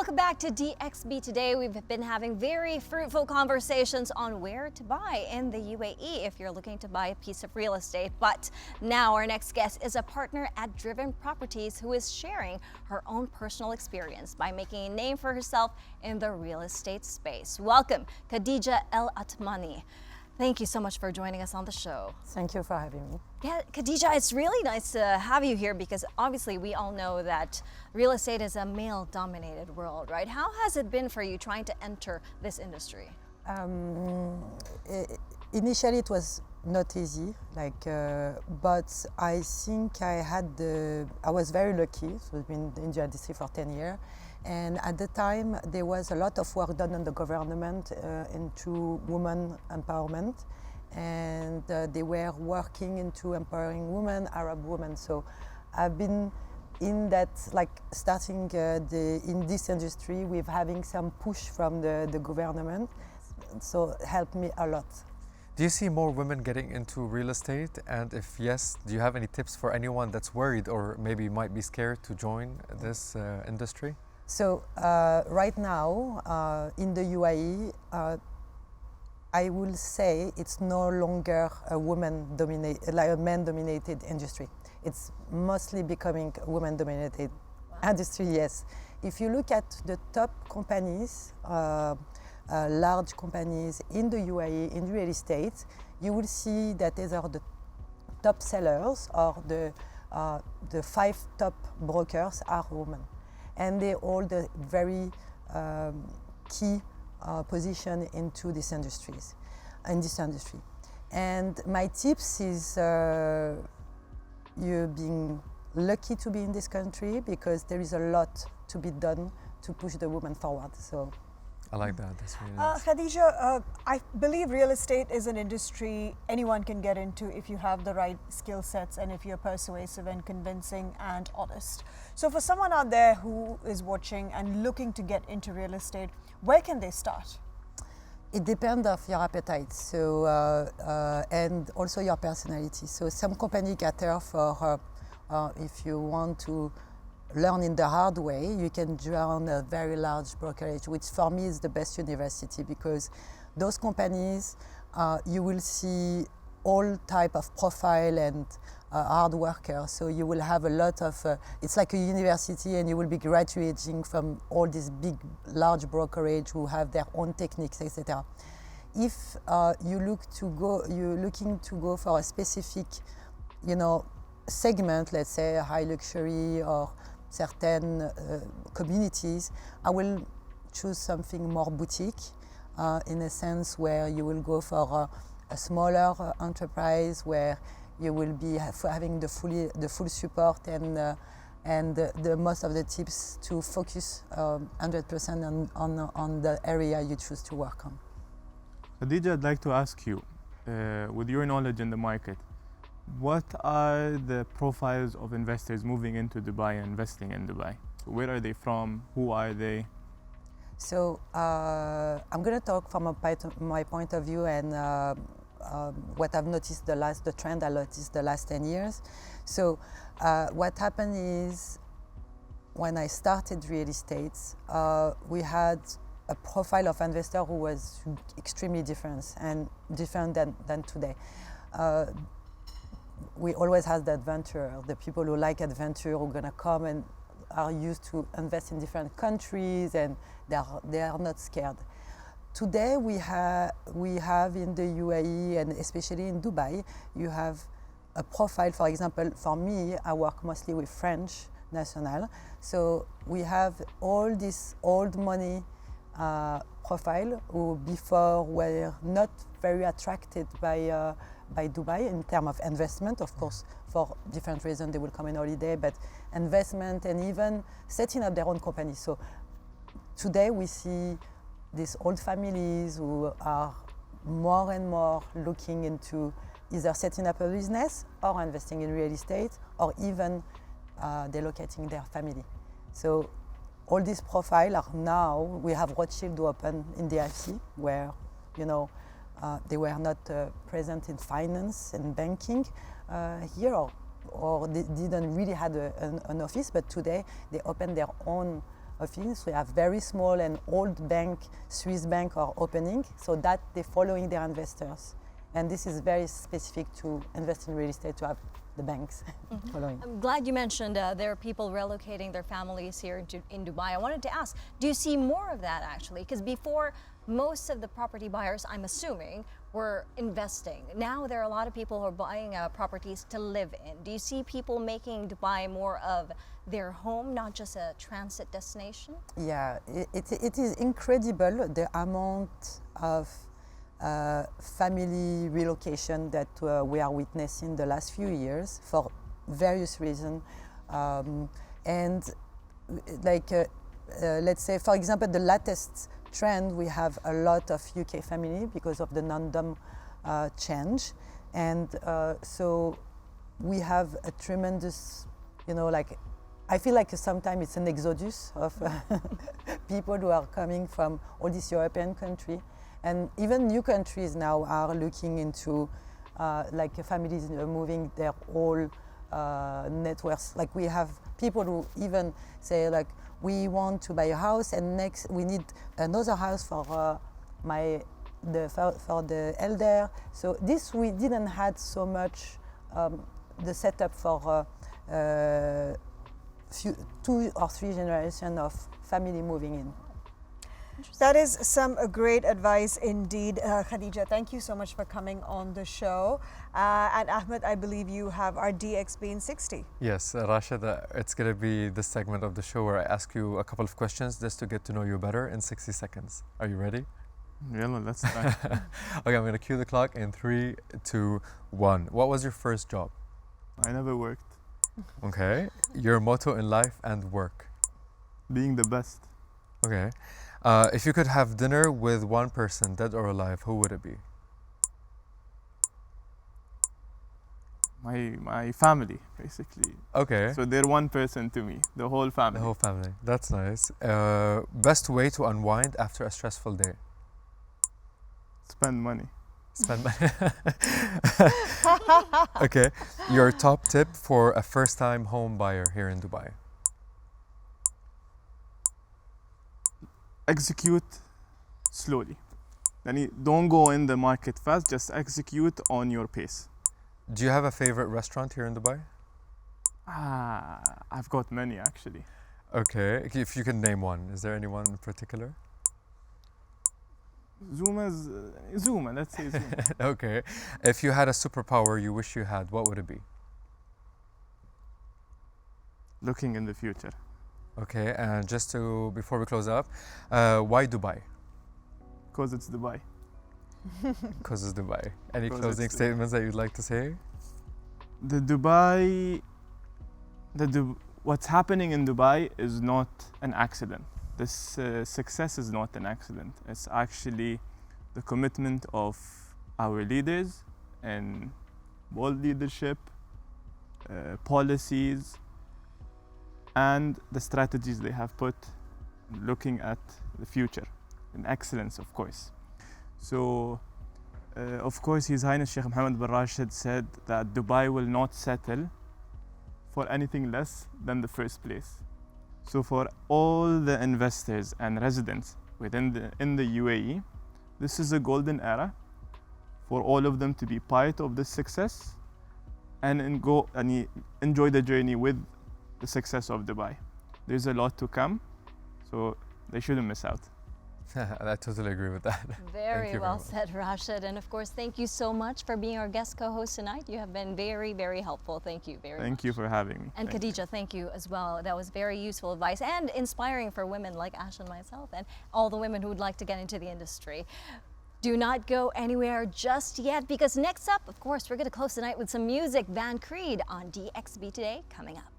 welcome back to DXB. Today we've been having very fruitful conversations on where to buy in the UAE if you're looking to buy a piece of real estate. But now our next guest is a partner at Driven Properties who is sharing her own personal experience by making a name for herself in the real estate space. Welcome, Khadija El Otmani. Thank you so much for joining us on the show. Thank you for having me. Yeah, Khadija, it's really nice to have you here because obviously we all know that real estate is a male-dominated world, right? How has it been for you trying to enter this industry? Initially, it was not easy, but I think I was very lucky. So I've been in the industry for 10 years. And at the time, there was a lot of work done in the government into women empowerment. And they were working into empowering women, Arab women. So I've been in that, starting in this industry with having some push from the government. So it helped me a lot. Do you see more women getting into real estate? And if yes, do you have any tips for anyone that's worried or maybe might be scared to join this industry? So right now in the UAE, I will say it's no longer a man-dominated industry. It's mostly becoming a woman-dominated industry. Yes, if you look at the top companies, large companies in the UAE in real estate, you will see that these are the top sellers or the 5 top brokers are women. And they hold a very key position into this industry. And my tips is you being lucky to be in this country because there is a lot to be done to push the women forward. So. I like that. That's really nice. Khadija, I believe real estate is an industry anyone can get into if you have the right skill sets and if you're persuasive and convincing and honest. So for someone out there who is watching and looking to get into real estate, where can they start? It depends on your appetite, so and also your personality. So some company cater for if you want to learn in the hard way, you can join a very large brokerage, which for me is the best university because those companies, you will see all type of profile and hard workers. So you will have a lot of, it's like a university and you will be graduating from all these big, large brokerage who have their own techniques, etc. If you're looking to go for a specific, segment, let's say high luxury or certain communities, I will choose something more boutique in a sense where you will go for a smaller enterprise where you will be having the full support and the most of the tips to focus 100% on the area you choose to work on. Khadija, I'd like to ask you, with your knowledge in the market, what are the profiles of investors moving into Dubai and investing in Dubai? So where are they from? Who are they? So I'm going to talk from my point of view and what I've noticed the trend I noticed the last 10 years. So what happened is when I started real estate, we had a profile of investor who was extremely different than today. We always had the adventure, the people who like adventure who are going to come and are used to invest in different countries and they are not scared. Today we have in the UAE and especially in Dubai, you have a profile, for example, for me, I work mostly with French national. So we have all this old money profile who before were not very attracted by Dubai in terms of investment. Of course, for different reasons, they will come in holiday, but investment and even setting up their own company. So today we see these old families who are more and more looking into either setting up a business or investing in real estate or even relocating their family. So all these profiles are now, we have Rothschild open in the IFC where, they were not present in finance and banking here or they didn't really have an office, but today they open their own office. We have very small and old bank, Swiss bank are opening, so that they're following their investors. And this is very specific to invest in real estate, to have the banks following. I'm glad you mentioned there are people relocating their families here in Dubai. I wanted to ask, do you see more of that actually? Because before, most of the property buyers, I'm assuming, were investing. Now there are a lot of people who are buying properties to live in. Do you see people making Dubai more of their home, not just a transit destination? Yeah, it is incredible the amount of family relocation that we are witnessing the last few years for various reasons. And like, let's say, for example, the latest trend, we have a lot of UK family because of the non-dom change. And so we have a tremendous, like, I feel like sometimes it's an exodus of people who are coming from all these European countries. And even new countries now are looking into like families moving their whole networks. Like we have people who even say like, we want to buy a house and next we need another house for for the elder. So this we didn't had so much the setup for 2 or 3 generations of family moving in. That is some great advice indeed, Khadija. Thank you so much for coming on the show. And Ahmed, I believe you have our DXB in 60. Yes, Rashid, it's going to be this segment of the show where I ask you a couple of questions just to get to know you better in 60 seconds. Are you ready? Yalla, let's try. Okay, I'm going to cue the clock in 3, 2, 1. What was your first job? I never worked. Okay. Your motto in life and work? Being the best. Okay. If you could have dinner with one person, dead or alive, who would it be? My family, basically. Okay. So they're one person to me, the whole family. The whole family. That's nice. Best way to unwind after a stressful day? Spend money. Spend money. Okay. Your top tip for a first-time home buyer here in Dubai? Execute slowly. Don't go in the market fast, just execute on your pace. Do you have a favorite restaurant here in Dubai? I've got many actually. Okay. If you can name one. Is there anyone in particular? Zuma, let's say Zuma. Okay. If you had a superpower you wish you had, what would it be? Looking in the future. Okay, and just to, before we close up, why Dubai? Because it's Dubai. Because it's Dubai. Any 'Cause closing it's statements that you'd like to say? What's happening in Dubai is not an accident. This success is not an accident. It's actually the commitment of our leaders and bold leadership, policies, and the strategies they have put looking at the future and excellence, of course. So, of course, His Highness Sheikh Mohammed bin Rashid said that Dubai will not settle for anything less than the first place. So for all the investors and residents in the UAE, this is a golden era for all of them to be part of this success and enjoy the journey with the success of Dubai. There's a lot to come, so they shouldn't miss out. I totally agree with that. Very well said, Rashid. And of course, thank you so much for being our guest co-host tonight. You have been very, very helpful. Thank you very much. Thank you for having me. And Khadija, thank you as well. That was very useful advice and inspiring for women like Ash and myself and all the women who would like to get into the industry. Do not go anywhere just yet, because next up, of course, we're going to close the night with some music. Van Creed on DXB Today coming up.